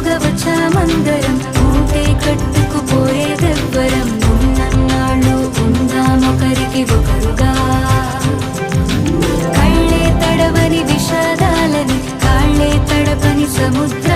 గుంపుగా వచ్చామందరం, ఊటే కట్టుకుపోయేదెవ్వరం, ఉన్నన్నాళ్ళు ఉందామొకరికి ఒకరుగా. కళ్ళే తడవని విషాదాలని, కాళ్ళే తడపని సముద్ర